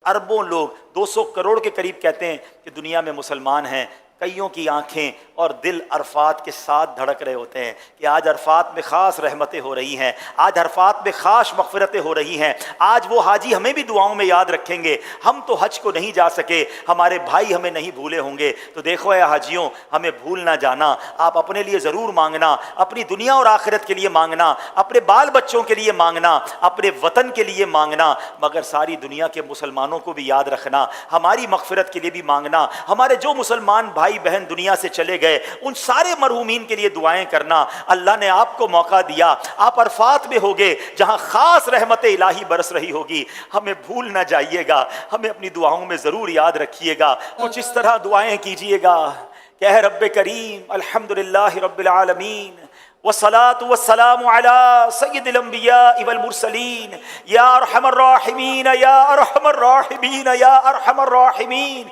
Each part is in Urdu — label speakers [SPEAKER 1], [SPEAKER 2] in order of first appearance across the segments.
[SPEAKER 1] اربوں لوگ 200 کروڑ کے قریب کہتے ہیں کہ دنیا میں مسلمان ہیں، کئیوں کی آنکھیں اور دل عرفات کے ساتھ دھڑک رہے ہوتے ہیں کہ آج عرفات میں خاص رحمتیں ہو رہی ہیں، آج عرفات میں خاص مغفرتیں ہو رہی ہیں، آج وہ حاجی ہمیں بھی دعاؤں میں یاد رکھیں گے، ہم تو حج کو نہیں جا سکے، ہمارے بھائی ہمیں نہیں بھولے ہوں گے۔ تو دیکھو اے حاجیوں، ہمیں بھول نہ جانا، آپ اپنے لیے ضرور مانگنا، اپنی دنیا اور آخرت کے لیے مانگنا، اپنے بال بچوں کے لیے مانگنا، اپنے وطن کے لیے مانگنا، مگر ساری دنیا کے مسلمانوں کو بھی یاد رکھنا، ہماری مغفرت کے لیے بھی مانگنا، ہمارے جو مسلمان بھائی بہن دنیا سے چلے گئے ان سارے مرحومین کے لیے دعائیں کرنا۔ اللہ نے آپ کو موقع دیا، آپ عرفات میں ہوگے جہاں خاص رحمت الہی برس رہی ہوگی، ہمیں بھول نہ جائیے گا، ہمیں اپنی دعاؤں میں ضرور یاد رکھیے گا، کچھ اس طرح دعائیں کیجیے گا کہ اے رب کریم الحمدللہ رب العالمین والصلاة والسلام على سید الانبیاء والمرسلین یا ارحم الراحمین یا ارحم الراحمین یا ارحم الراحمین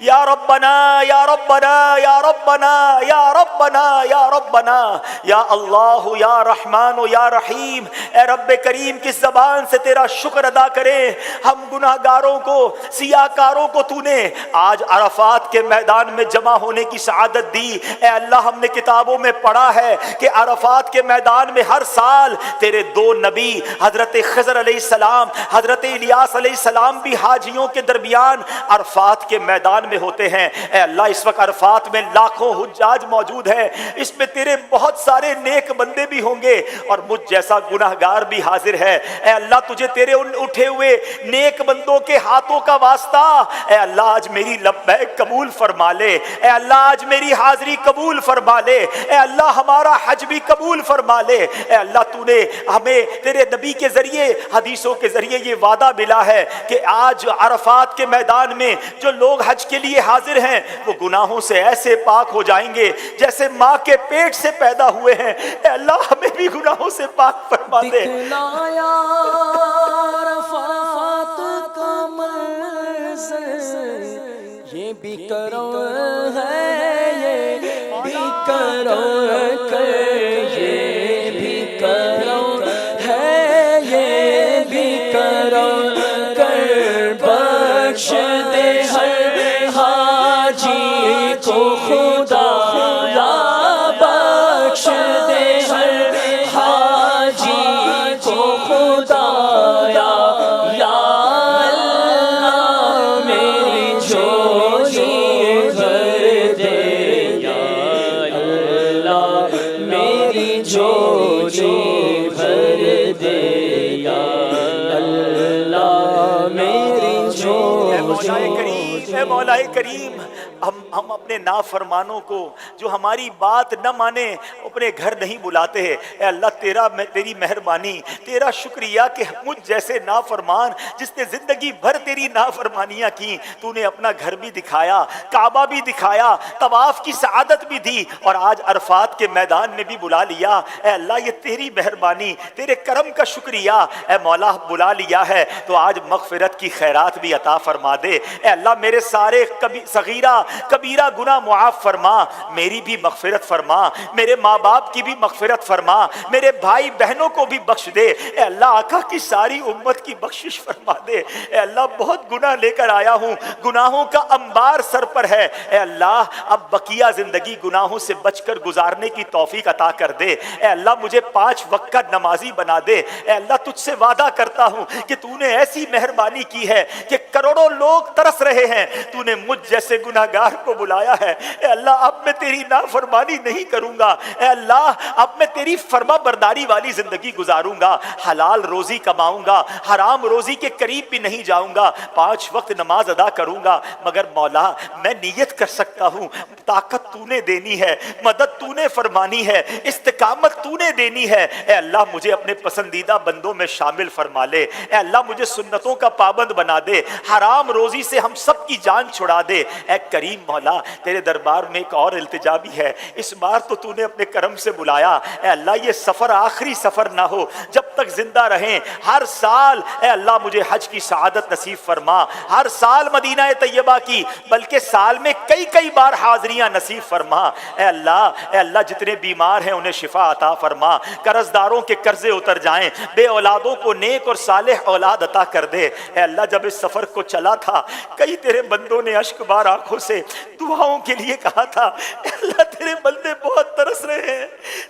[SPEAKER 1] یا ربنا یا ربنا یا ربنا یا ربنا یا ربنا یا اللہ یا رحمان یا رحیم۔ اے رب کریم کس زبان سے تیرا شکر ادا کریں، ہم گناہ گاروں کو، سیاہ کاروں کو تو نے آج عرفات کے میدان میں جمع ہونے کی سعادت دی۔ اے اللہ ہم نے کتابوں میں پڑھا ہے کہ عرفات کے میدان میں ہر سال تیرے دو نبی حضرت خضر علیہ السلام، حضرت الیاس علیہ السلام بھی حاجیوں کے درمیان عرفات کے میدان میں ہوتے ہیں۔ اے اللہ اس وقت عرفات میں لاکھوں حجاج موجود ہیں، اس میں تیرے بہت سارے نیک بندے بھی ہوں گے اور مجھ جیسا گناہگار بھی حاضر ہے۔ اے اللہ تجھے تیرے ان اٹھے ہوئے نیک بندوں کے ہاتھوں کا واسطہ، اے اللہ آج میری لبیک قبول فرما لے، اے اللہ آج میری حاضری قبول فرما لے، اے اللہ ہمارا حج بھی قبول فرما لے۔ اے اللہ تو نے ہمیں تیرے نبی کے ذریعے، حدیثوں کے ذریعے یہ وعدہ ملا ہے کہ آج عرفات کے میدان میں جو لوگ حج کے لیے حاضر ہیں وہ گناہوں سے ایسے پاک ہو جائیں گے جیسے ماں کے پیٹ سے پیدا ہوئے ہیں۔ اے اللہ ہمیں بھی گناہوں سے پاک فرما دے۔
[SPEAKER 2] دکھلایا عرفات کا منظر، یہ بھی کرو ہے، یہ بھی کرو کر، یہ بھی کرو ہے، یہ بھی کرو کر، بخش دے ہر حاجی کو خدا، بخش دے ہر حاجی کو خدا، یا اللہ میری جھولی بھر دے، یا اللہ میری جھولی بھر دے، یا اللہ میری
[SPEAKER 1] اے مولا
[SPEAKER 2] جھولی۔
[SPEAKER 1] کریم، اے مولا کریم، ہم اپنے نافرمانوں کو جو ہماری بات نہ مانے اپنے گھر نہیں بلاتے ہیں۔ اے اللہ تیری مہربانی، تیرا شکریہ کہ مجھ جیسے نافرمان جس نے زندگی بھر تیری نافرمانیاں کی، تو نے اپنا گھر بھی دکھایا، کعبہ بھی دکھایا، طواف کی سعادت بھی دی اور آج عرفات کے میدان میں بھی بلا لیا۔ اے اللہ یہ تیری مہربانی، تیرے کرم کا شکریہ۔ اے مولا بلا لیا ہے تو آج مغفرت کی خیرات بھی عطا فرما دے۔ اے اللہ میرے سارے صغیرہ کبیرہ گناہ معاف فرما، میری بھی مغفرت فرما، میرے ماں باپ کی بھی مغفرت فرما، میرے بھائی بہنوں کو بھی بخش دے۔ اے اللہ آقا کی ساری امت کی بخشش فرما دے۔ اے اللہ بہت گناہ لے کر آیا ہوں، گناہوں کا انبار سر پر ہے۔ اے اللہ اب بقیہ زندگی گناہوں سے بچ کر گزارنے کی توفیق عطا کر دے۔ اے اللہ مجھے 5 وقت کا نمازی بنا دے۔ اے اللہ تجھ سے وعدہ کرتا ہوں کہ تو نے ایسی مہربانی کی ہے کہ کروڑوں لوگ ترس رہے ہیں، تو نے مجھ جیسے گناہگار کو بلایا ہے۔ اے اللہ اب میں تیری نافرمانی نہیں کروں گا، اے اللہ اب میں تیری فرما برداری والی زندگی گزاروں گا، حلال روزی کماؤں گا، حرام روزی کے قریب بھی نہیں جاؤں گا، 5 وقت نماز ادا کروں گا۔ مگر مولا میں نیت کر سکتا ہوں، طاقت تو نے دینی ہے، مدد تو نے فرمانی ہے، استقامت تو نے دینی ہے۔ اے اللہ مجھے اپنے پسندیدہ بندوں میں شامل فرما لے۔ اے اللہ مجھے سنتوں کا پابند بنا دے، حرام روزی سے ہم سب کی جان چھڑا دے۔ اے کریم مولا تیرے دربار میں ایک اور التجا بھی ہے، اس بار تو نے اپنے کرم سے بلایا۔ اے اللہ یہ سفر آخری سفر نہ ہو، جب تک زندہ رہیں ہر سال اے اللہ مجھے حج کی سعادت نصیب فرما، ہر سال مدینہ طیبہ کی بلکہ سال میں کئی کئی بار حاضریاں نصیب فرما۔ اے اللہ جتنے بیمار ہیں انہیں شفا عطا فرما، قرض داروں کے قرضے اتر جائیں، بے اولادوں کو نیک اور صالح اولاد عطا کر دے۔ اے اللہ جب اس سفر کو چلا تھا کئی تیرے بندوں نے اشک بار آنکھوں سے دعاؤں کے لیے کہا تھا، اے اللہ تیرے بندے بہت ترس رہے ہیں،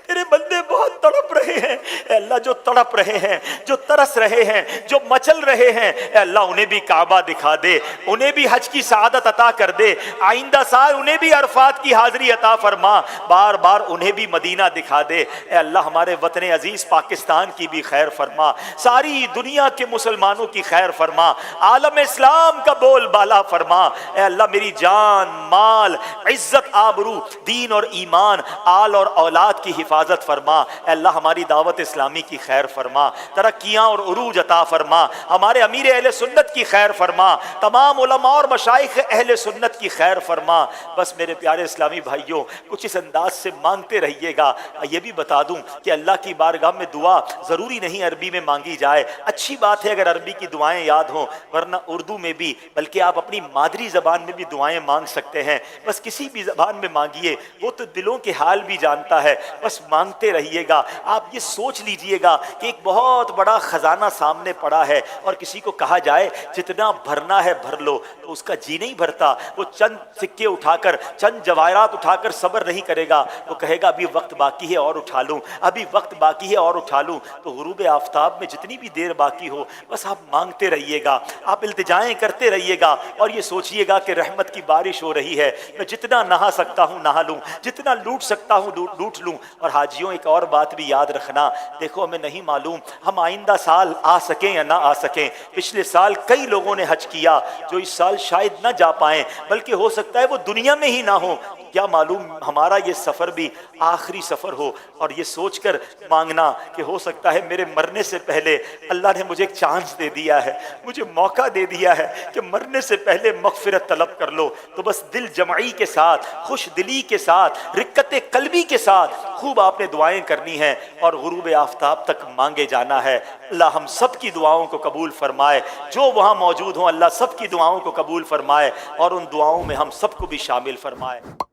[SPEAKER 1] تیرے بندے بہت تڑپ رہے ہیں۔ اے اللہ جو تڑپ رہے ہیں، جو ترس رہے ہیں، جو مچل رہے ہیں، اے اللہ انہیں بھی کعبہ دکھا دے، انہیں بھی حج کی سعادت عطا کر دے، آئندہ سال انہیں بھی عرفات کی حاضری عطا فرما، بار بار انہیں بھی مدینہ دکھا دے۔ اے اللہ ہمارے وطن عزیز پاکستان کی بھی خیر فرما، ساری دنیا کے مسلمانوں کی خیر فرما، عالم اسلام کا بول بالا فرما۔ اے اللہ میری جان، مال، عزت، آبرو، دین اور ایمان، آل اور اولاد کی حفاظت فرما۔ اے اللہ ہماری دعوت اسلامی کی خیر فرما، ترقیاں اور عروج عطا فرما، ہمارے امیر اہل سنت کی خیر فرما، تمام علماء اور مشائخ اہل سنت کی خیر فرما۔ بس میرے پیارے اسلامی بھائیوں کچھ اس انداز سے مانگتے رہیے گا۔ یہ بھی بتا دوں کہ اللہ کی بارگاہ میں دعا ضروری نہیں عربی میں مانگی جائے، اچھی بات ہے اگر عربی کی دعائیں یاد ہوں، ورنہ اردو میں بھی، بلکہ آپ اپنی مادری زبان میں بھی دعائیں مانگ سکتے ہیں۔ بس کسی بھی زبان میں مانگیے، وہ تو دلوں کے حال بھی جانتا ہے، بس مانگتے رہیے گا۔ آپ یہ سوچ لیجئے گا کہ ایک بہت بڑا خزانہ سامنے پڑا ہے اور کسی کو کہا جائے جتنا بھرنا ہے بھر لو تو اس کا جی نہیں بھرتا، وہ چند سکے اٹھا کر، چند جواہرات اٹھا کر صبر نہیں کرے گا، وہ کہے گا ابھی وقت باقی ہے اور اٹھا لوں، ابھی وقت باقی ہے اور اٹھا لوں۔ تو غروب آفتاب میں جتنی بھی دیر باقی ہو بس آپ مانگتے رہیے گا، آپ التجائیں کرتے رہیے گا اور یہ سوچئے گا کہ رحمت کی بارش ہو رہی ہے، میں جتنا نہا سکتا ہوں نہا لوں، جتنا لوٹ سکتا ہوں لوٹ لوں۔ اور حاجیوں ایک اور بات بھی یاد رکھنا، دیکھو ہمیں نہیں معلوم ہم آئندہ سال آ سکیں یا نہ آ سکیں۔ پچھلے سال کئی لوگوں نے حج کیا جو اس سال شاید نہ جا پائیں، بلکہ ہو سکتا ہے وہ دنیا میں ہی نہ ہو، کیا معلوم ہمارا یہ سفر بھی آخری سفر ہو۔ اور یہ سوچ کر مانگنا کہ ہو سکتا ہے میرے مرنے سے پہلے اللہ نے مجھے ایک چانس دے دیا ہے، مجھے موقع دے دیا ہے کہ مرنے سے پہلے مغفرت طلب کر لو۔ تو بس دل جمعی کے ساتھ، خوش دلی کے ساتھ، رقت قلبی کے ساتھ خوب آپ نے دعائیں کرنی ہیں اور غروب آفتاب تک مانگے جانا ہے۔ اللہ ہم سب کی دعاؤں کو قبول فرمائے، جو وہاں موجود ہوں اللہ سب کی دعاؤں کو قبول فرمائے اور ان دعاؤں میں ہم سب کو بھی شامل فرمائے۔